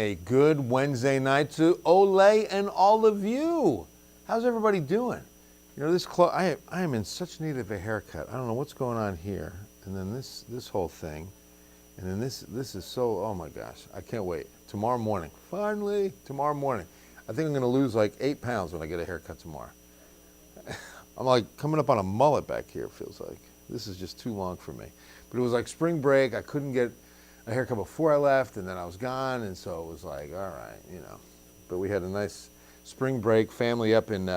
a good Wednesday night to Olay and all of you. How's everybody doing? You know, I am in such need of a haircut. I don't know what's going on here. And then this whole thing. And then this is so, oh my gosh, I can't wait. Tomorrow morning, finally, tomorrow morning. I think I'm gonna lose like 8 pounds when I get a haircut tomorrow. I'm like coming up on a mullet back here, it feels like. This is just too long for me. But it was like spring break. I couldn't get a haircut before I left, and then I was gone, and so it was like, all right, you know. But we had a nice spring break, family up in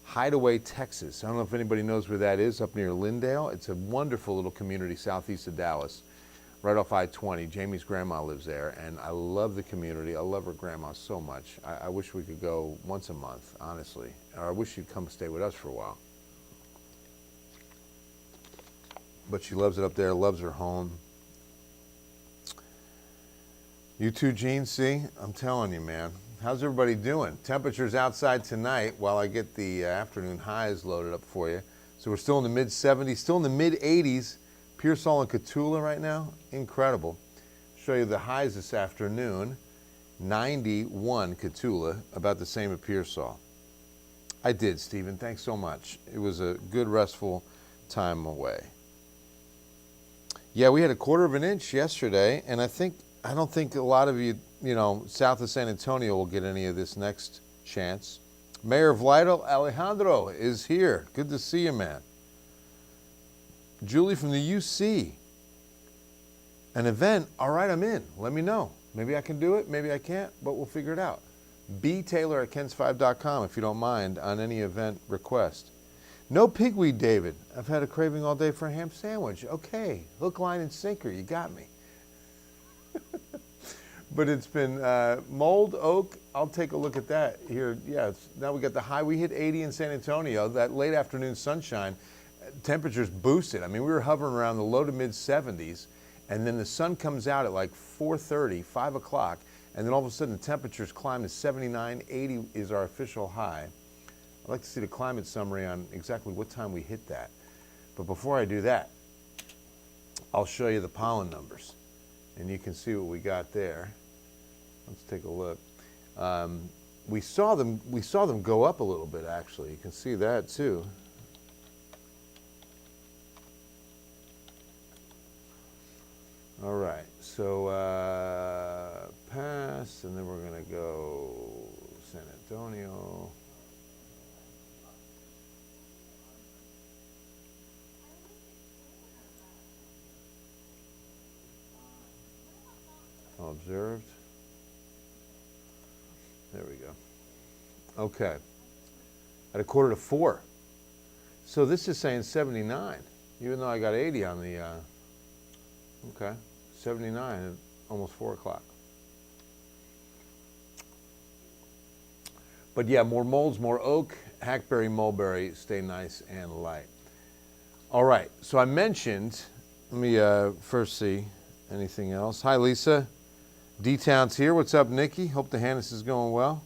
Hideaway, Texas. I don't know if anybody knows where that is, up near Lindale. It's a wonderful little community southeast of Dallas, right off I-20. Jamie's grandma lives there, and I love the community. I love her grandma so much. I wish we could go once a month, honestly. Or I wish she'd come stay with us for a while. But she loves it up there, loves her home. You too, Gene, see? I'm telling you, man. How's everybody doing? Temperatures outside tonight while I get the afternoon highs loaded up for you. So we're still in the mid-70s, still in the mid-80s. Pearsall and Cotulla right now, incredible. Show you the highs this afternoon. 91 Cotulla, about the same at Pearsall. I did, Stephen, thanks so much. It was a good, restful time away. Yeah, we had 1/4 of an inch yesterday, and I don't think a lot of you, south of San Antonio will get any of this next chance. Mayor of Lytle, Alejandro, is here. Good to see you, man. Julie from the UC. An event, all right, I'm in. Let me know. Maybe I can do it, maybe I can't, but we'll figure it out. btaylor@kens5.com if you don't mind on any event request. No pigweed, David. I've had a craving all day for a ham sandwich. Okay, hook, line, and sinker. You got me. But it's been mold, oak. I'll take a look at that here. Yeah, now we got the high. We hit 80 in San Antonio. That late afternoon sunshine, temperatures boosted. I mean, we were hovering around the low to mid 70s, and then the sun comes out at like 4:30, 5 o'clock, and then all of a sudden the temperatures climb to 79, 80 is our official high. I'd like to see the climate summary on exactly what time we hit that. But before I do that, I'll show you the pollen numbers, and you can see what we got there. Let's take a look. We saw them go up a little bit, actually. You can see that too. All right, so pass, and then we're gonna go San Antonio. Observed. There we go. Okay. At 3:45. So this is saying 79, even though I got 80 on the, okay, 79 at almost 4 o'clock. But yeah, more molds, more oak, hackberry, mulberry, stay nice and light. All right, so I mentioned, let me first see anything else. Hi, Lisa. D-Town's here. What's up, Nikki? Hope the Hannes is going well.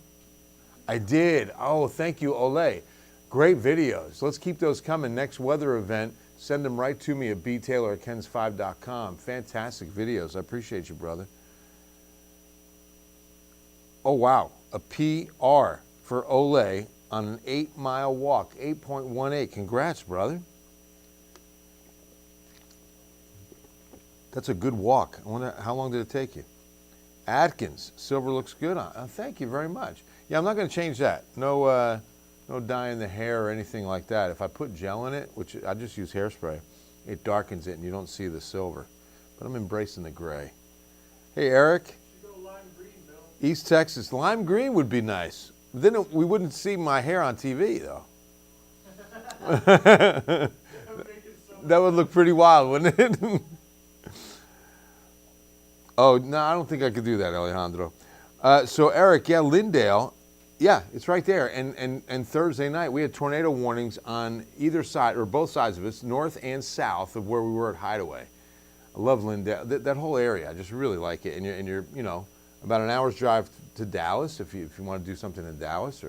I did. Oh, thank you, Olay. Great videos. Let's keep those coming. Next weather event, send them right to me at btaylor@kens5.com. Fantastic videos. I appreciate you, brother. Oh, wow. A PR for Olay on an 8-mile walk, 8.18. Congrats, brother. That's a good walk. I wonder, how long did it take you? Atkins, silver looks good on. Thank you very much. Yeah, I'm not going to change that. No dyeing the hair or anything like that. If I put gel in it, which I just use hairspray, it darkens it and you don't see the silver. But I'm embracing the gray. Hey, Eric. You go lime green, Bill. East Texas. Lime green would be nice. Then we wouldn't see my hair on TV, though. That would look pretty wild, wouldn't it? Oh, no, I don't think I could do that, Alejandro. So, Eric, yeah, Lindale, yeah, it's right there. And Thursday night, we had tornado warnings on either side, or both sides of us, north and south of where we were at Hideaway. I love Lindale, that whole area. I just really like it. And you're about an hour's drive to Dallas if you want to do something in Dallas.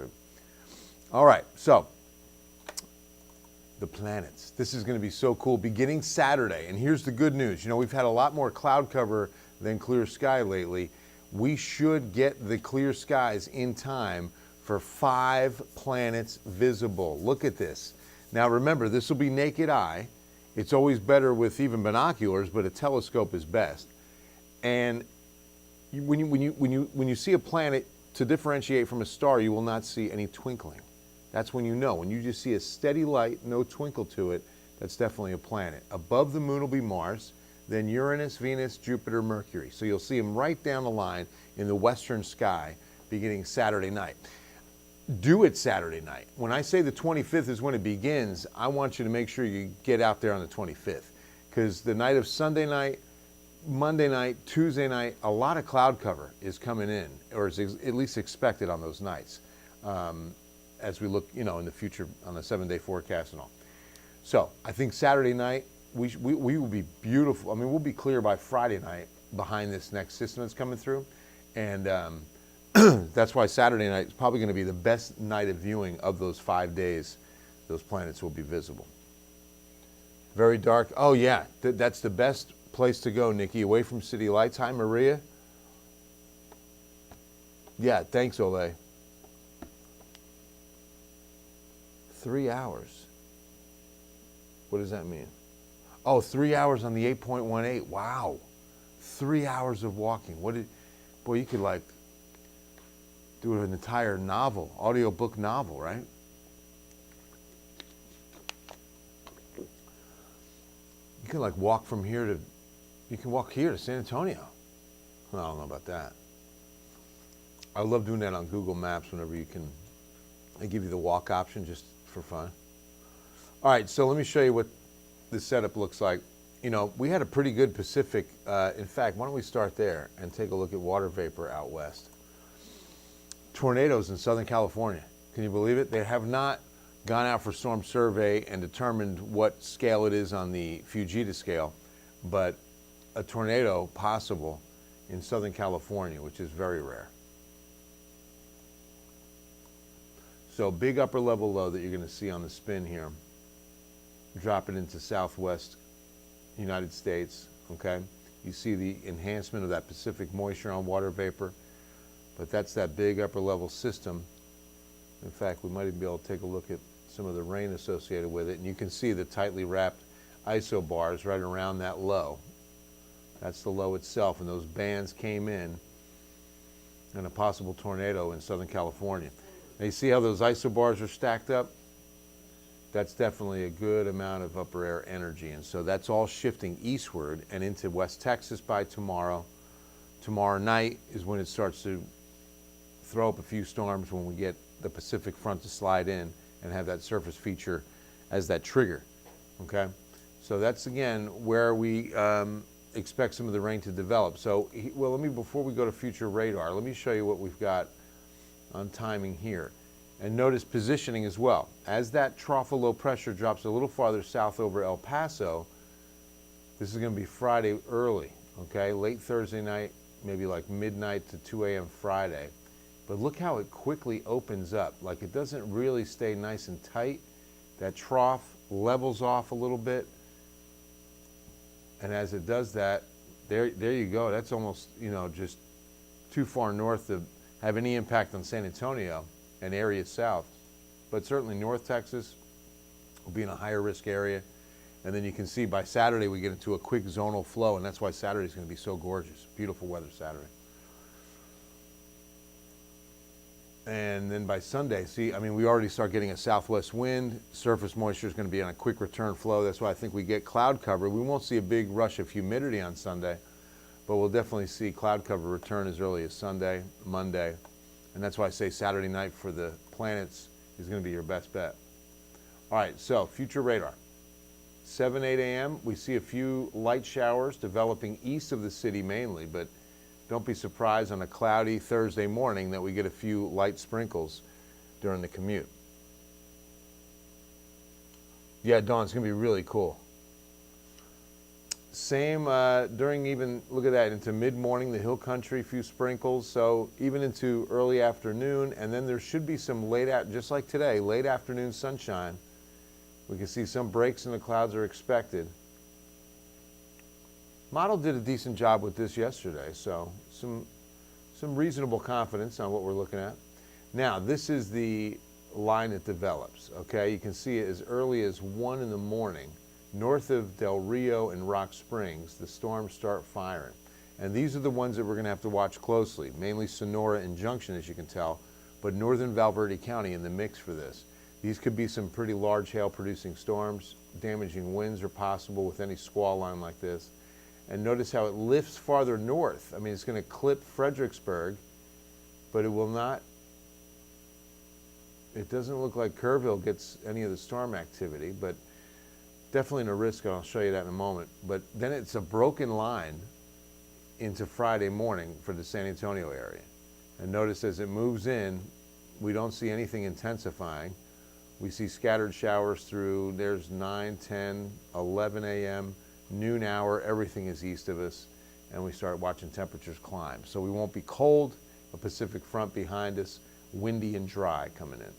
All right, so the planets. This is going to be so cool. Beginning Saturday, and here's the good news. We've had a lot more cloud cover than clear sky lately. we should get the clear skies in time for 5 planets visible. Look at this. Now remember, this will be naked eye. It's always better with even binoculars, but a telescope is best. And when you see a planet, to differentiate from a star, you will not see any twinkling. That's when you know. When you just see a steady light, no twinkle to it, that's definitely a planet. Above the moon will be Mars, then Uranus, Venus, Jupiter, Mercury. So you'll see them right down the line in the western sky beginning Saturday night. Do it Saturday night. When I say the 25th is when it begins, I want you to make sure you get out there on the 25th, because the night of Sunday night, Monday night, Tuesday night, a lot of cloud cover is coming in, or is at least expected on those nights, as we look, in the future on the 7-day forecast and all. So I think Saturday night, we will be beautiful. I mean, we'll be clear by Friday night behind this next system that's coming through. And that's why Saturday night is probably going to be the best night of viewing of those 5 days. Those planets will be visible. Very dark. Oh, yeah. That's the best place to go, Nikki, away from city lights. Hi, Maria. Yeah, thanks, Ole. 3 hours. What does that mean? Oh, 3 hours on the 8.18. Wow. 3 hours of walking. Boy, you could like do an entire novel, audiobook novel, right? You can like walk from here to, you can walk here to San Antonio. Well, I don't know about that. I love doing that on Google Maps whenever you can. They give you the walk option just for fun. All right, so let me show you what the setup looks like. We had a pretty good Pacific. In fact, why don't we start there and take a look at water vapor out west. Tornadoes in Southern California. Can you believe it? They have not gone out for storm survey and determined what scale it is on the Fujita scale, but a tornado possible in Southern California, which is very rare. So big upper level low that you're going to see on the spin here, dropping into southwest United States, okay? You see the enhancement of that Pacific moisture on water vapor, but that's that big upper level system. In fact, we might even be able to take a look at some of the rain associated with it, and you can see the tightly wrapped isobars right around that low. That's the low itself, and those bands came in a possible tornado in Southern California. Now you see how those isobars are stacked up? That's definitely a good amount of upper air energy, and so that's all shifting eastward and into West Texas by tomorrow. Tomorrow night is when it starts to throw up a few storms, when we get the Pacific front to slide in and have that surface feature as that trigger, okay? So that's, again, where we expect some of the rain to develop. So, before we go to future radar, let me show you what we've got on timing here. And notice positioning as well. As that trough of low pressure drops a little farther south over El Paso, this is going to be Friday early, okay? Late Thursday night, maybe like midnight to 2 a.m. Friday. But look how it quickly opens up. Like, it doesn't really stay nice and tight. That trough levels off a little bit. And as it does that, there you go. That's almost, just too far north to have any impact on San Antonio and areas south. But certainly North Texas will be in a higher risk area. And then you can see by Saturday we get into a quick zonal flow, and that's why Saturday is going to be so gorgeous. Beautiful weather Saturday. And then by Sunday, we already start getting a southwest wind. Surface moisture is going to be on a quick return flow. That's why I think we get cloud cover. We won't see a big rush of humidity on Sunday, but we'll definitely see cloud cover return as early as Sunday, Monday. And that's why I say Saturday night for the planets is going to be your best bet. All right, so future radar. 7, 8 a.m., we see a few light showers developing east of the city mainly, but don't be surprised on a cloudy Thursday morning that we get a few light sprinkles during the commute. Yeah, Dawn, it's going to be really cool. Same during even, look at that, into mid-morning, the hill country, a few sprinkles, so even into early afternoon, and then there should be some just like today, late afternoon sunshine. We can see some breaks in the clouds are expected. Model did a decent job with this yesterday, so some some reasonable confidence on what we're looking at. Now, this is the line that develops, okay? You can see it as early as 1 in the morning. North of Del Rio and Rock Springs, the storms start firing. And these are the ones that we're going to have to watch closely, mainly Sonora and Junction, as you can tell, but northern Valverde County in the mix for this. These could be some pretty large hail-producing storms. Damaging winds are possible with any squall line like this. And notice how it lifts farther north. I mean, it's going to clip Fredericksburg, but it will not. It doesn't look like Kerrville gets any of the storm activity, but definitely a risk, and I'll show you that in a moment. But then it's a broken line into Friday morning for the San Antonio area. And notice as it moves in, we don't see anything intensifying. We see scattered showers through, there's 9, 10, 11 a.m., noon hour, everything is east of us, and we start watching temperatures climb. So we won't be cold, a Pacific front behind us, windy and dry coming in.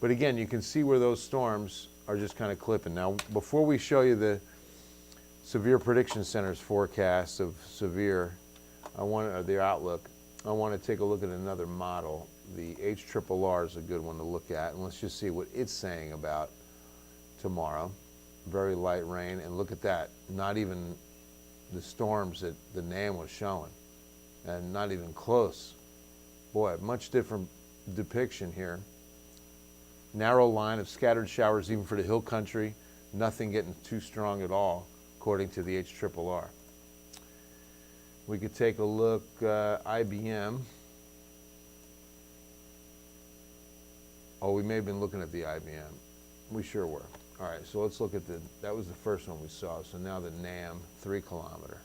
But again, you can see where those storms are just kind of clipping. Now, before we show you the Severe Prediction Center's forecast of severe, their outlook, I want to take a look at another model. The HRRR is a good one to look at, and let's just see what it's saying about tomorrow. Very light rain, and look at that. Not even the storms that the NAM was showing, and not even close. Boy, much different depiction here. Narrow line of scattered showers even for the hill country. Nothing getting too strong at all, according to the HRRR. We could take a look, IBM. Oh, we may have been looking at the IBM. We sure were. All right, so let's look at that was the first one we saw. So now the NAM, 3 kilometer.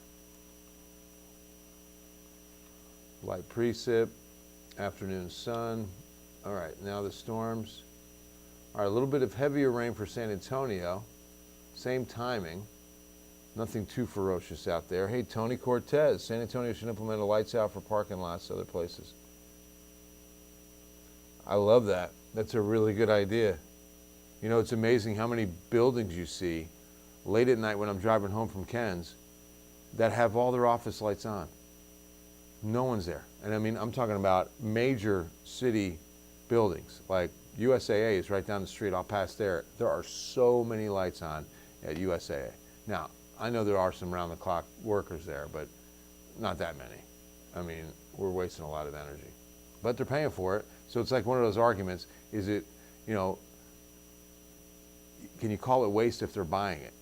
Light precip, afternoon sun. All right, now the storms. All right, a little bit of heavier rain for San Antonio. Same timing. Nothing too ferocious out there. Hey, Tony Cortez, San Antonio should implement a lights out for parking lots, other places. I love that. That's a really good idea. You know, it's amazing how many buildings you see late at night when I'm driving home from Ken's that have all their office lights on. No one's there. And I mean, I'm talking about major city buildings. Like USAA is right down the street. I'll pass there. There are so many lights on at USAA. Now, I know there are some round-the-clock workers there, but not that many. I mean, we're wasting a lot of energy. But they're paying for it. So it's like one of those arguments. Is it, you know, can you call it waste if they're buying it?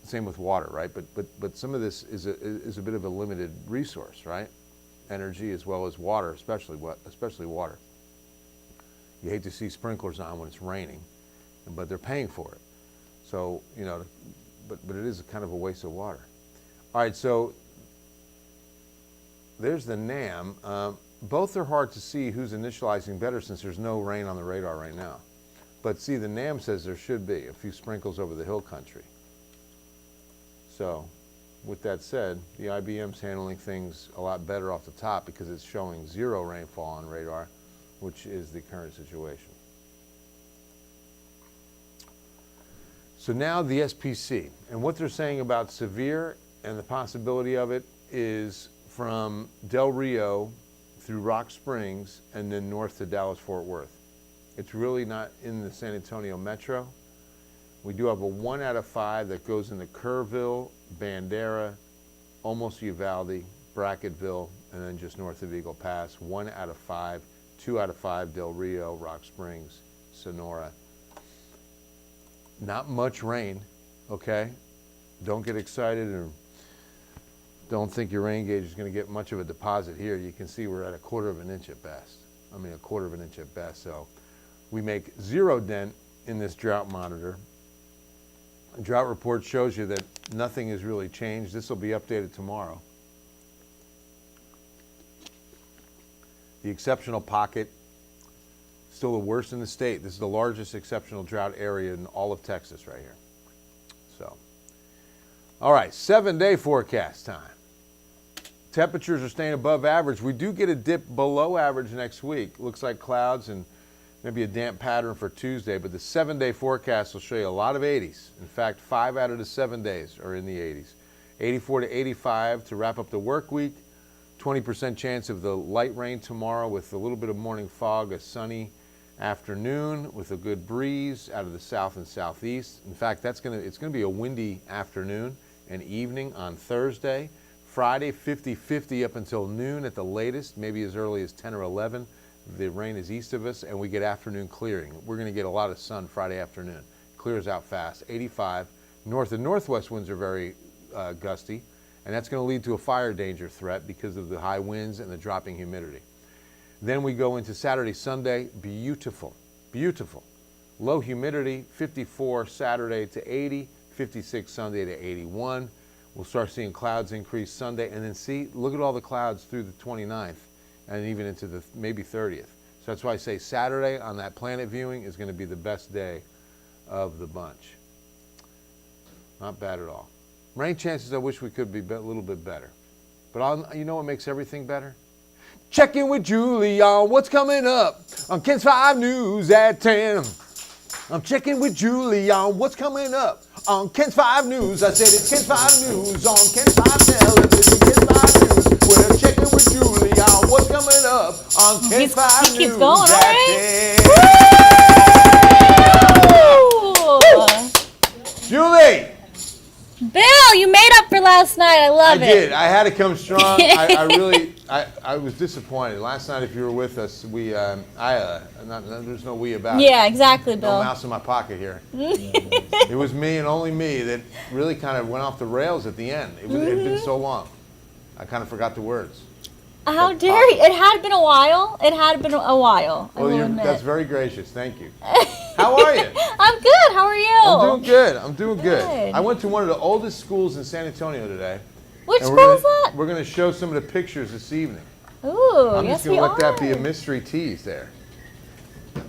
Same with water, right? But some of this is a bit of a limited resource, right? Energy as well as water, especially water. You hate to see sprinklers on when it's raining, but they're paying for it. So, you know, but it is kind of a waste of water. All right, so there's the NAM. Both are hard to see who's initializing better since there's no rain on the radar right now. But see, the NAM says there should be a few sprinkles over the hill country. So with that said, the IBM's handling things a lot better off the top because it's showing 0 rainfall on radar, which is the current situation. So now the SPC, and what they're saying about severe and the possibility of it is from Del Rio through Rock Springs and then north to Dallas-Fort Worth. It's really not in the San Antonio metro. We do have a 1 out of 5 that goes into Kerrville, Bandera, almost Uvalde, Brackettville, and then just north of Eagle Pass. 1 out of 5, 2 out of 5, Del Rio, Rock Springs, Sonora. Not much rain, okay? Don't get excited or don't think your rain gauge is going to get much of a deposit here. You can see we're at 1/4 of an inch at best. I mean, 1/4 of an inch at best. So we make 0 dent in this drought monitor. The drought report shows you that nothing has really changed. This will be updated tomorrow. The exceptional pocket, still the worst in the state. This is the largest exceptional drought area in all of Texas right here. So, all right, 7-day forecast time. Temperatures are staying above average. We do get a dip below average next week. Looks like clouds and maybe a damp pattern for Tuesday, but the 7-day forecast will show you a lot of 80s. In fact, 5 out of the 7 days are in the 80s. 84 to 85 to wrap up the work week. 20% chance of the light rain tomorrow with a little bit of morning fog, a sunny afternoon with a good breeze out of the south and southeast. In fact, it's going to be a windy afternoon and evening on Thursday. Friday, 50-50 up until noon at the latest, maybe as early as 10 or 11. The rain is east of us, and we get afternoon clearing. We're going to get a lot of sun Friday afternoon. Clears out fast, 85. North and northwest winds are very gusty, and that's going to lead to a fire danger threat because of the high winds and the dropping humidity. Then we go into Saturday, Sunday, beautiful, beautiful. Low humidity, 54 Saturday to 80, 56 Sunday to 81. We'll start seeing clouds increase Sunday, and then look at all the clouds through the 29th and even into the maybe 30th. So that's why I say Saturday on that planet viewing is going to be the best day of the bunch. Not bad at all. Rain chances, I wish we could be a little bit better. But you know what makes everything better? Check in with Julie on what's coming up on Ken's 5 News at 10. I'm checking with Julie on what's coming up on Ken's 5 News. I said it's Ken's 5 News on Ken's 5 Television. Ken's 5 News. We're checking with Julie on what's coming up on Ken's 5 News. He keeps going, all right? Julie! Bill, you made up for last night. I love it. I did. I had to come strong. I was disappointed. Last night, if you were with us, there's no we about it. Yeah, exactly, Bill. No mouse in my pocket here. It was me and only me that really kind of went off the rails at the end. It had been so long. I kind of forgot the words. How dare you? It had been a while. Well, that's very gracious. Thank you. How are you? I'm good. How are you? I'm doing good. I went to one of the oldest schools in San Antonio today. Which school is that? We're going to show some of the pictures this evening. Ooh, I'm yes, just going to let that be a mystery tease there.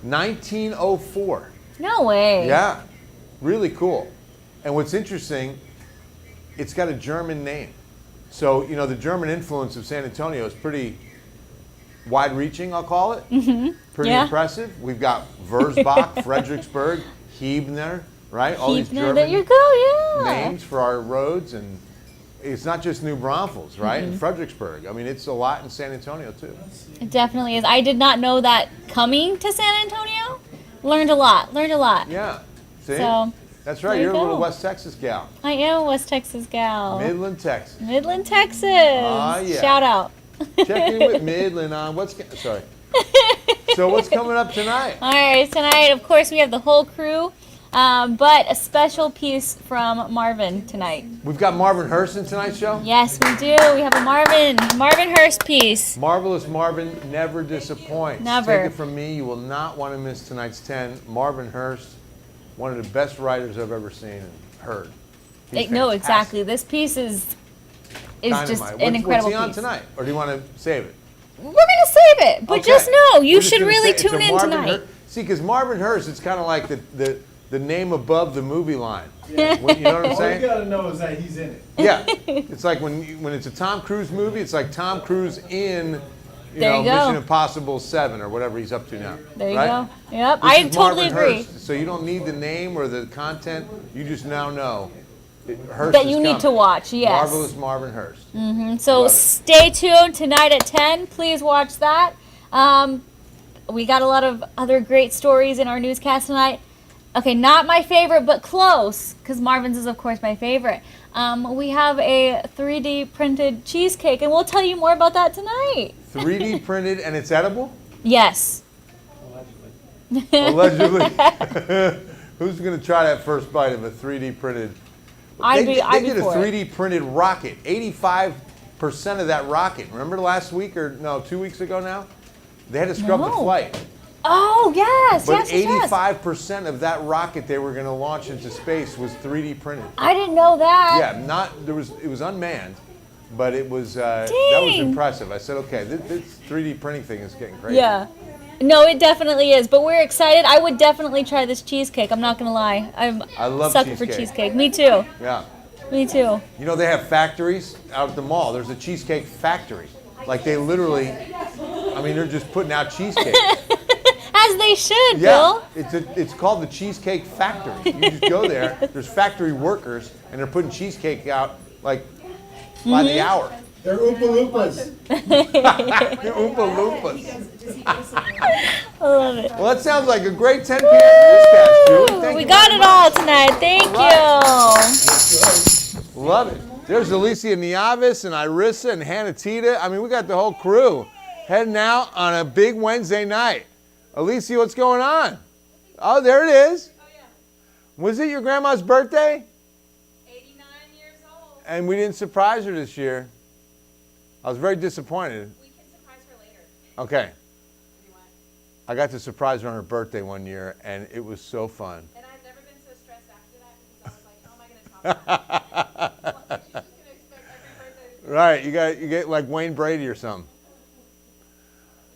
1904. No way. Yeah, really cool. And what's interesting, it's got a German name. So, you know, the German influence of San Antonio is pretty wide-reaching, I'll call it. Mm-hmm. Pretty impressive. We've got Wurzbach, Fredericksburg, Hebner, right? All these German there you go, yeah. names for our roads. And it's not just New Braunfels, right? And Fredericksburg. I mean, it's a lot in San Antonio, too. It definitely is. I did not know that coming to San Antonio. Learned a lot. Yeah. See? So, that's right. You're a little West Texas gal. I am a West Texas gal. Midland, Texas. Midland, Texas. Yeah. Shout out. Check in with Midland on sorry. So what's coming up tonight? All right, tonight, of course, we have the whole crew, but a special piece from Marvin tonight. We've got Marvin Hurst in tonight's show? Yes, we do. We have a Marvin Hurst piece. Marvelous Marvin never disappoints. Never. Take it from me, you will not want to miss tonight's 10. Marvin Hurst, one of the best writers I've ever seen and heard. No, exactly. This piece is just an incredible What's he on piece. tonight? Or do you want to save it? We're going to save it, but just know, you should really tune in tonight. See, because Marvin Hurst, it's kind of like the name above the movie line. Yeah. You know what I'm saying? All you gotta know is that he's in it. Yeah. It's like when it's a Tom Cruise movie, it's like Tom Cruise in Mission Impossible 7 or whatever he's up to now. There you right? go. Yep, This I is totally Marvin agree. Hurst, so you don't need the name or the content. You just now know Hurst That is you need coming. to watch, yes. Marvelous Marvin Hurst. So stay tuned tonight at 10. Please watch that. We got a lot of other great stories in our newscast tonight. Okay, not my favorite, but close, because Marvin's is, of course, my favorite. We have a 3D printed cheesecake, and we'll tell you more about that tonight. 3D printed and it's edible? Yes. Allegedly. Who's going to try that first bite of a 3D printed? I'd They be did a for 3D printed rocket. 85% of that rocket. Remember last week or no, 2 weeks ago now? They had to scrub the flight. Oh, yes. But yes. 85% of that rocket they were going to launch into space was 3D printed. I didn't know that. Yeah, it was unmanned, but it was that was impressive. I said, okay, this 3D printing thing is getting crazy. Yeah. No, it definitely is. But we're excited. I would definitely try this cheesecake. I'm not going to lie. I love sucker cheesecake. for cheesecake. Me too. Yeah. Me too. You know, they have factories out at the mall. There's a cheesecake factory. Like they literally, they're just putting out cheesecake. As they should, Yeah, Bill. it's called the Cheesecake Factory. You just go there. There's factory workers, and they're putting cheesecake out like by the hour. They're Oompa Loompas. Oompa Loompas. I love it. Well, that sounds like a great 10 p.m. newscast, Julie. Thank We you got very it all much. tonight. Thank you. Love it. There's Alicia Nieves and Irissa and Hannah Tita. I mean, we got the whole crew heading out on a big Wednesday night. Alicia, what's going on? Oh, there it is. Oh, yeah. Was it your grandma's birthday? 89 years old. And we didn't surprise her this year. I was very disappointed. We can surprise her later Okay. if you want. I got to surprise her on her birthday one year, and it was so fun. And I've never been so stressed after that because I was like, how am I going to top that? Like, she's just going to expect every birthday to be Right, you get like Wayne Brady or something.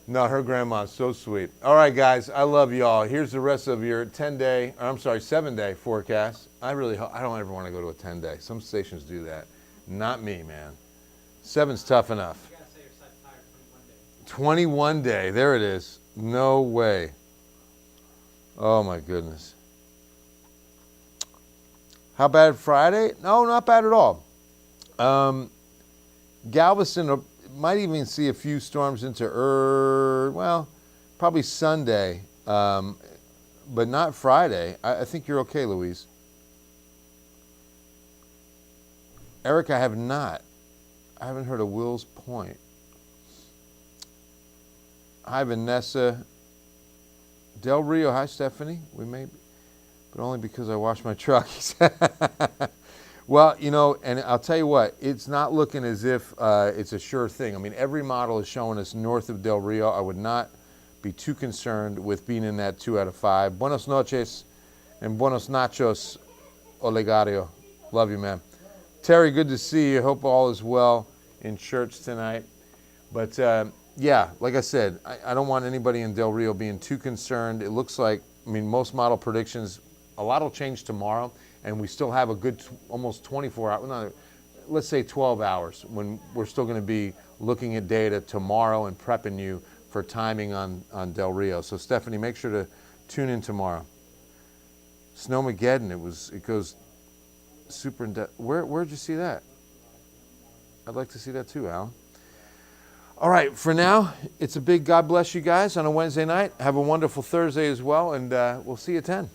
No, her grandma's so sweet. All right, guys, I love y'all. Here's the rest of your 7-day forecast. I don't ever want to go to a 10-day. Some stations do that. Not me, man. 7's tough enough. You gotta say you're such tired 21 day. There it is. No way. Oh, my goodness. How bad Friday? No, not bad at all. Galveston might even see a few storms into probably Sunday, but not Friday. I think you're okay, Louise. Eric, I haven't heard of Will's Point. Hi, Vanessa. Del Rio, hi, Stephanie. We may, but only because I washed my truck. Well, and I'll tell you what, it's not looking as if it's a sure thing. I mean, every model is showing us north of Del Rio. I would not be too concerned with being in that 2 out of 5. Buenos noches and buenos nachos, Olegario. Love you, man. Terry, good to see you. Hope all is well in church tonight. But, yeah, like I said, I don't want anybody in Del Rio being too concerned. It looks like, most model predictions, a lot will change tomorrow. And we still have a good almost 24 hours, no, let's say 12 hours, when we're still going to be looking at data tomorrow and prepping you for timing on Del Rio. So Stephanie, make sure to tune in tomorrow. Snowmageddon, it goes super in depth. Where'd you see that? I'd like to see that too, Alan. All right, for now, it's a big God bless you guys on a Wednesday night. Have a wonderful Thursday as well, and we'll see you at 10.